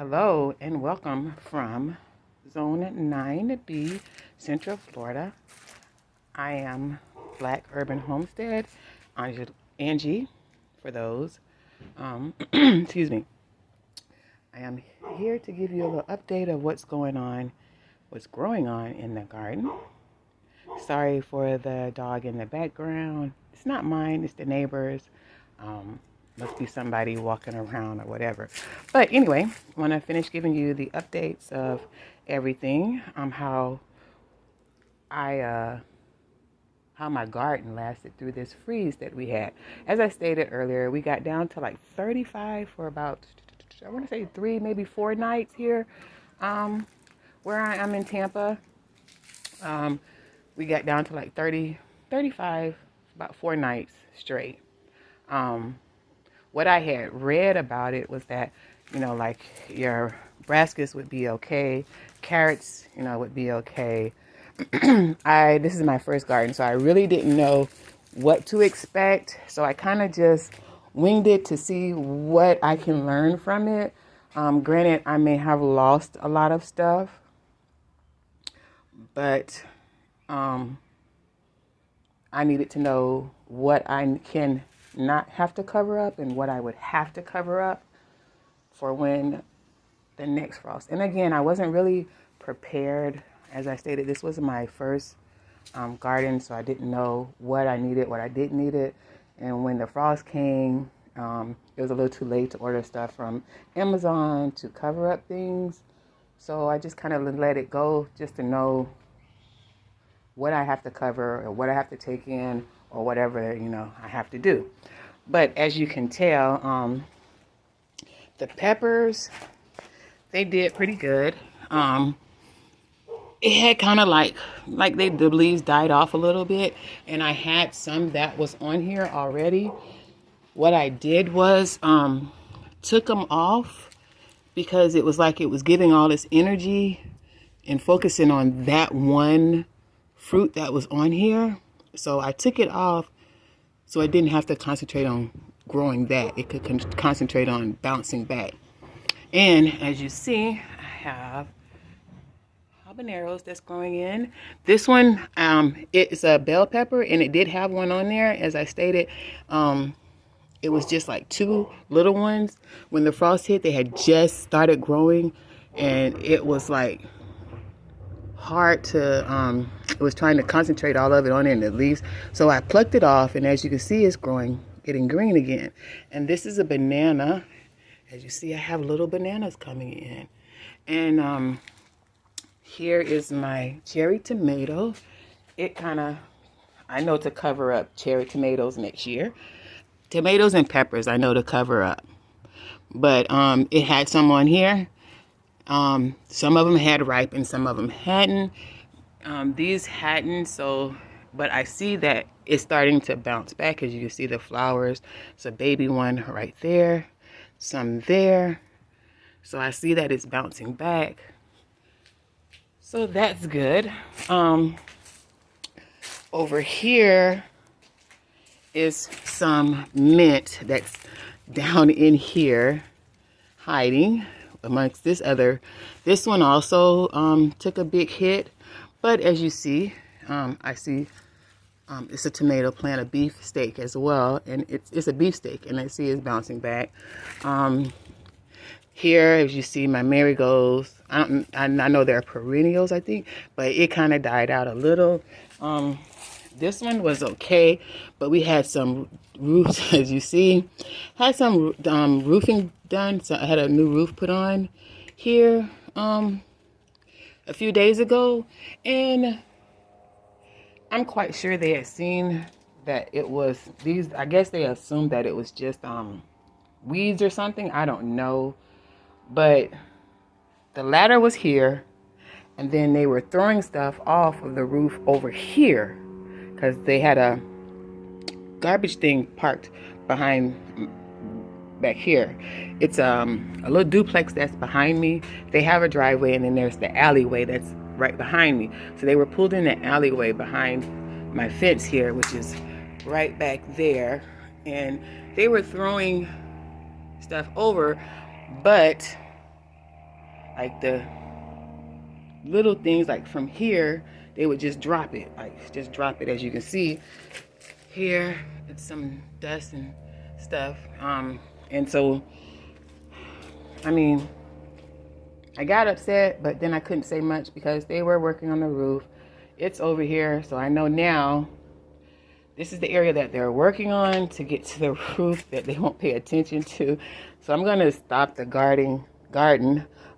Hello and welcome from Zone 9B, Central Florida. I am Black Urban Homestead, Angie, for those. Excuse me. I am here to give you a little update of what's going on, what's growing on in the garden. Sorry for the dog in the background. It's not mine, it's the neighbors. Must be somebody walking around or whatever. But anyway, when I finish giving you the updates of everything, how my garden lasted through this freeze that we had. As I stated earlier, we got down to like 35 for about, I want to say 3, maybe 4 nights here, where I am in Tampa. We got down to like 30, 35, about 4 nights straight. What I had read about it was that, like your brassicas would be okay, carrots, would be okay. This is my first garden, so I really didn't know what to expect. So I kind of just winged it to see what I can learn from it. Granted, I may have lost a lot of stuff, but I needed to know what I can not have to cover up and what I would have to cover up for when the next frost. And again, I wasn't really prepared. As I stated, this was my first garden, so I didn't know what I needed, what I didn't need it. And when the frost came, it was a little too late to order stuff from Amazon to cover up things. So I just kind of let it go just to know what I have to cover or what I have to take in or whatever, I have to do. But as you can tell, the peppers, they did pretty good. It had kind of like the leaves died off a little bit, and I had some that was on here already. What I did was took them off because it was like it was giving all this energy and focusing on that one fruit that was on here. So I took it off so I didn't have to concentrate on growing that. It could concentrate on bouncing back. And as you see, I have habaneros that's growing in. This one, it's a bell pepper, and it did have one on there. As I stated, it was just like 2 little ones. When the frost hit, they had just started growing, and it was like hard to, it was trying to concentrate all of it on it in the leaves. So I plucked it off, and as you can see, it's growing, getting green again. And this is a banana. As you see, I have little bananas coming in. And here is my cherry tomato. It kind of, I know to cover up cherry tomatoes next year. Tomatoes and peppers, I know to cover up. But it had some on here. Some of them had ripened, some of them hadn't. These hadn't, but I see that it's starting to bounce back. As you can see, the flowers. It's a baby one right there, some there. So I see that it's bouncing back. So that's good. Over here is some mint that's down in here hiding amongst this one also took a big hit. But as you see, I see it's a tomato plant, a beef steak as well, and it's a beef steak, and I see it's bouncing back. Here, as you see, my marigolds, I know they're perennials, I think, but it kind of died out a little. This one was okay, but we had some roofs, as you see, had some roofing done. So I had a new roof put on here a few days ago, and I'm quite sure they had seen that it was these. I guess they assumed that it was just weeds or something. I don't know, but the ladder was here, and then they were throwing stuff off of the roof over here because they had a garbage thing parked behind back here. It's a little duplex that's behind me. They have a driveway, and then there's the alleyway that's right behind me. So they were pulled in the alleyway behind my fence here, which is right back there, and they were throwing stuff over, but like the little things, like from here, they would just drop it, like just drop it. As you can see here, it's some dust and stuff. And so, I mean, I got upset, but then I couldn't say much because they were working on the roof. It's over here, so I know now this is the area that they're working on to get to the roof that they won't pay attention to. So I'm gonna stop the garden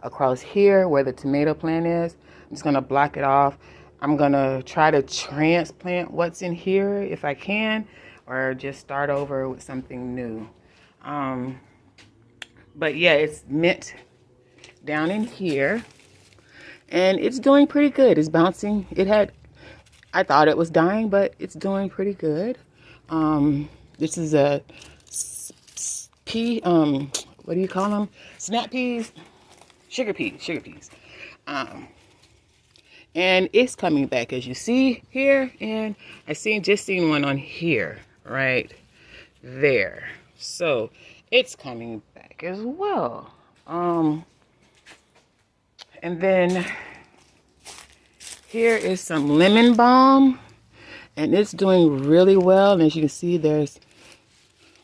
across here where the tomato plant is. I'm just gonna block it off. I'm gonna try to transplant what's in here if I can, or just start over with something new. But yeah, it's mint down in here, and it's doing pretty good. It's bouncing. I thought it was dying, but it's doing pretty good. This is a pea, what do you call them? Snap peas, sugar peas. And it's coming back, as you see here, and I just seen one on here, right there. So it's coming back as well. And then here is some lemon balm, and it's doing really well. And as you can see, there's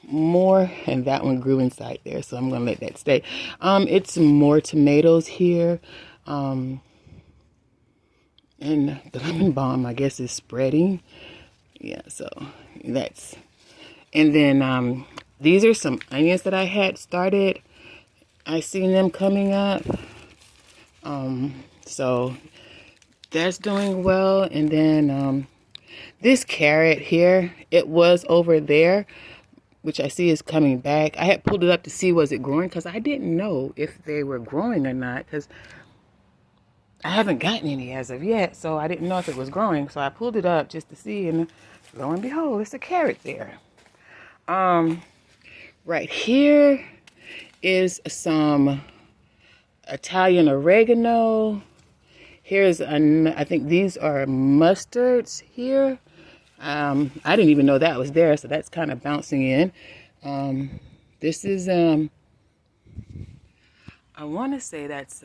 more, and that one grew inside there, so I'm gonna let that stay. It's more tomatoes here. And the lemon balm, I guess, is spreading. Yeah, so that's... And then these are some onions that I had started. I seen them coming up. So that's doing well. And then this carrot here, it was over there, which I see is coming back. I had pulled it up to see was it growing, because I didn't know if they were growing or not, because I haven't gotten any as of yet, so I didn't know if it was growing. So I pulled it up just to see, and lo and behold, it's a carrot there. Right here is some Italian oregano. Here's, I think these are mustards here. I didn't even know that was there, so that's kind of bouncing in. This is, I want to say that's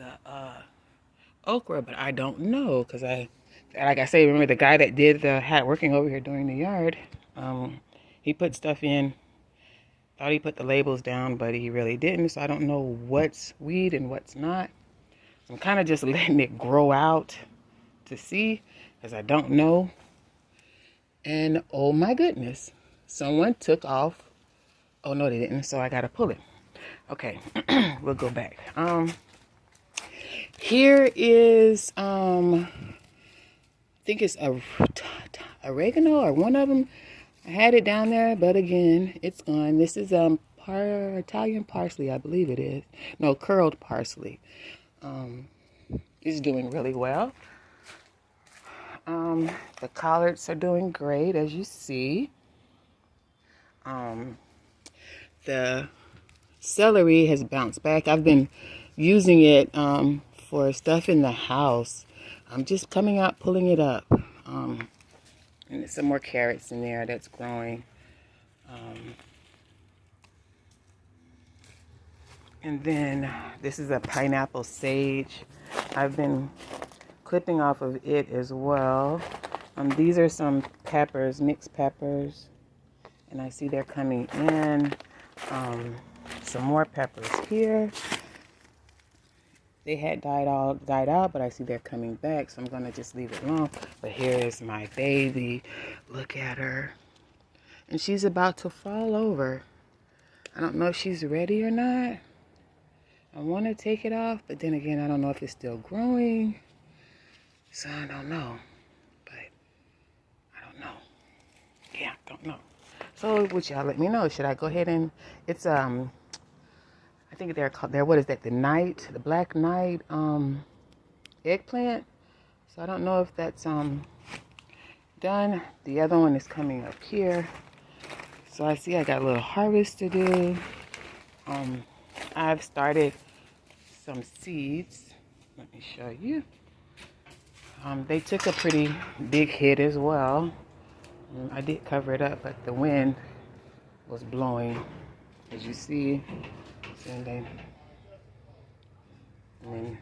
okra, but I don't know, because like I say, remember the guy that did the hat working over here doing the yard, he put stuff in, thought he put the labels down, but he really didn't. So I don't know what's weed and what's not. So I'm kind of just letting it grow out to see, because I don't know. And oh my goodness, someone took off. Oh no, they didn't, so I gotta pull it. Okay, we'll go back. Here is, I think it's oregano, or one of them. I had it down there, but again, it's gone. This is Italian parsley, I believe it is. No, curled parsley. It's doing really well. The collards are doing great, as you see. The celery has bounced back. I've been using it for stuff in the house. I'm just coming out, pulling it up. And there's some more carrots in there that's growing. And then this is a pineapple sage. I've been clipping off of it as well. These are some peppers, mixed peppers. And I see they're coming in. Some more peppers here. They had died out, but I see they're coming back, so I'm gonna just leave it alone. But here is my baby. Look at her. And she's about to fall over. I don't know if she's ready or not. I want to take it off, but then again, I don't know if it's still growing. So I don't know. But I don't know. Yeah, don't know. So would y'all let me know? Should I go ahead and, it's I think they're called, what is that, the black knight eggplant. So I don't know if that's done. The other one is coming up here. So I see I got a little harvest to do. I've started some seeds. Let me show you. They took a pretty big hit as well. I did cover it up, but the wind was blowing, as you see. And And then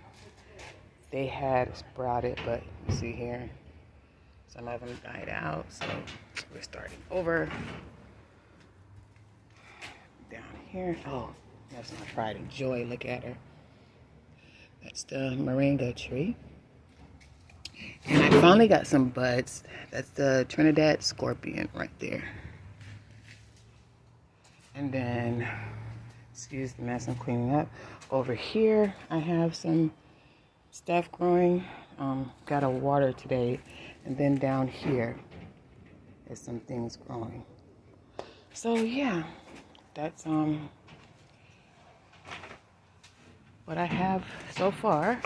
they had sprouted, but you see here, some of them died out. So we're starting over. Down here, oh, that's my pride and joy. Look at her. That's the moringa tree. And I finally got some buds. That's the Trinidad scorpion right there. And then, excuse the mess I'm cleaning up. Over here, I have some stuff growing. Got a water today. And then down here is some things growing. So yeah, that's what I have so far.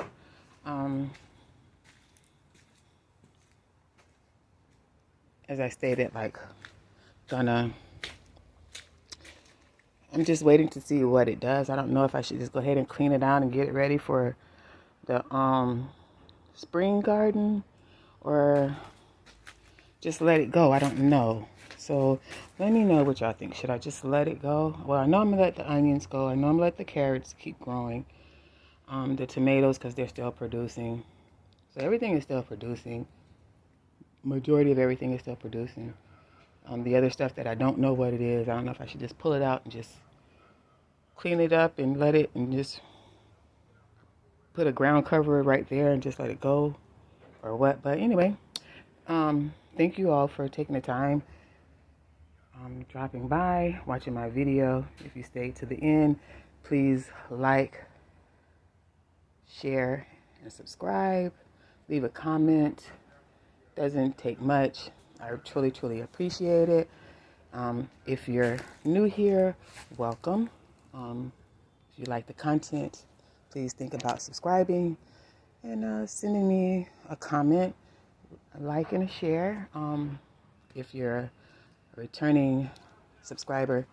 As I stated, like, I'm just waiting to see what it does. I don't know if I should just go ahead and clean it out and get it ready for the spring garden, or just let it go. I don't know. So let me know what y'all think. Should I just let it go? Well, I know I'm gonna let the onions go. I know I'm gonna let the carrots keep growing. The tomatoes, because they're still producing. So everything is still producing. Majority of everything is still producing. The other stuff that I don't know what it is, I don't know if I should just pull it out and just clean it up and let it, and just put a ground cover right there and just let it go, or what. But anyway, thank you all for taking the time, dropping by, watching my video. If you stayed to the end, please like, share, and subscribe. Leave a comment. Doesn't take much. I truly appreciate it. If you're new here, welcome. If you like the content, please think about subscribing and sending me a comment, a like, and a share. If you're a returning subscriber,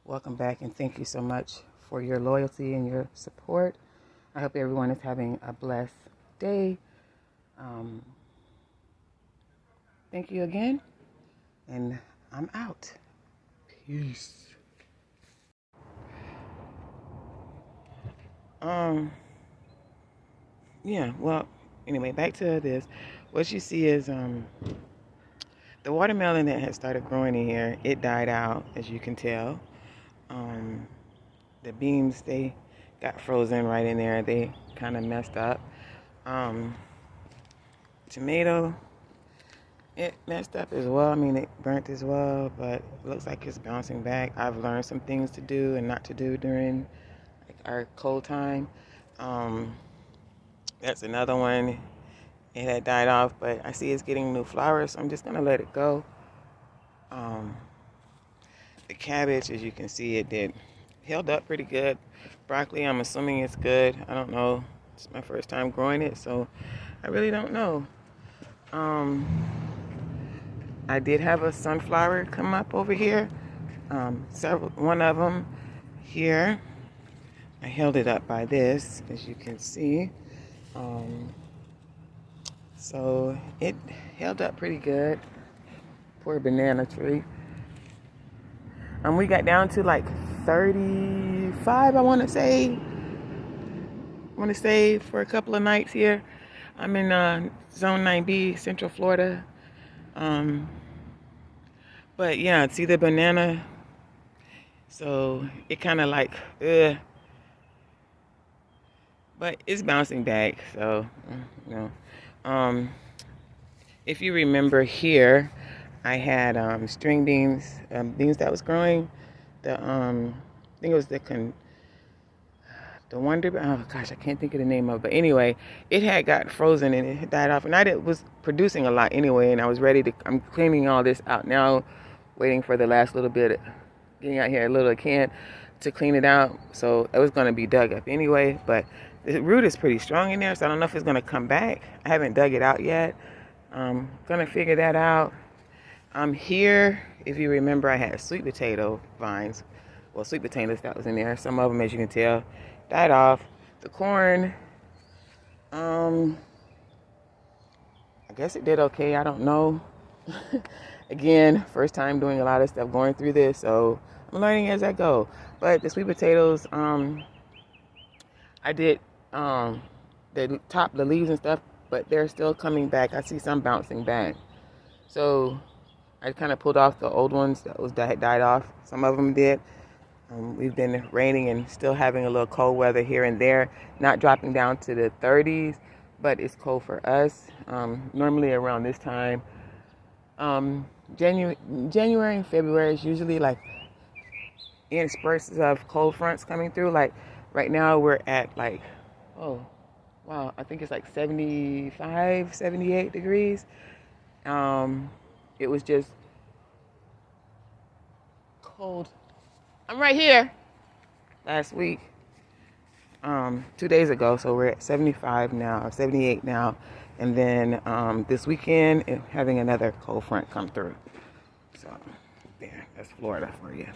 welcome back, and thank you so much for your loyalty and your support. I hope everyone is having a blessed day. Thank you again, and I'm out. Peace. Yeah, well, anyway, back to this. What you see is the watermelon that had started growing in here, it died out, as you can tell. The beans, they got frozen right in there. They kind of messed up. Tomato, it messed up as well. I mean, it burnt as well, but it looks like it's bouncing back. I've learned some things to do and not to do during our cold time. That's another one. It had died off, but I see it's getting new flowers, so I'm just gonna let it go. The cabbage, as you can see, it held up pretty good. Broccoli, I'm assuming it's good. I don't know. It's my first time growing it, so I really don't know. I did have a sunflower come up over here. One of them here. I held it up by this, as you can see. So it held up pretty good. Poor banana tree. We got down to like 35, I want to say for a couple of nights here. I'm in Zone 9B, Central Florida. But yeah, see the banana. So it kind of like, but it's bouncing back. So, you know, if you remember here, I had string beans, beans that was growing. I think it was the Wonder. Oh gosh, I can't think of the name of it. But anyway, it had got frozen and it died off. And I was producing a lot anyway, and I was ready to. I'm cleaning all this out now, waiting for the last little bit, getting out here a little can to clean it out. So it was going to be dug up anyway, but the root is pretty strong in there, so I don't know if it's going to come back. I haven't dug it out yet. I'm going to figure that out. Here, if you remember, I had sweet potato vines. Well, sweet potatoes that was in there. Some of them, as you can tell, died off. The corn, I guess it did okay. I don't know. Again, first time doing a lot of stuff, going through this, so I'm learning as I go. But the sweet potatoes, I did they top the leaves and stuff, but they're still coming back. I see some bouncing back. So I kind of pulled off the old ones that had died off. Some of them did. We've been raining and still having a little cold weather here and there, not dropping down to the 30s, but it's cold for us. Normally around this time, January and February is usually like in spurts of cold fronts coming through. Like right now we're at like, oh, wow, I think it's like 75, 78 degrees. It was just cold. I'm right here. Last week, 2 days ago, so we're at 75 now, 78 now, and then this weekend having another cold front come through. So, there, that's Florida for you.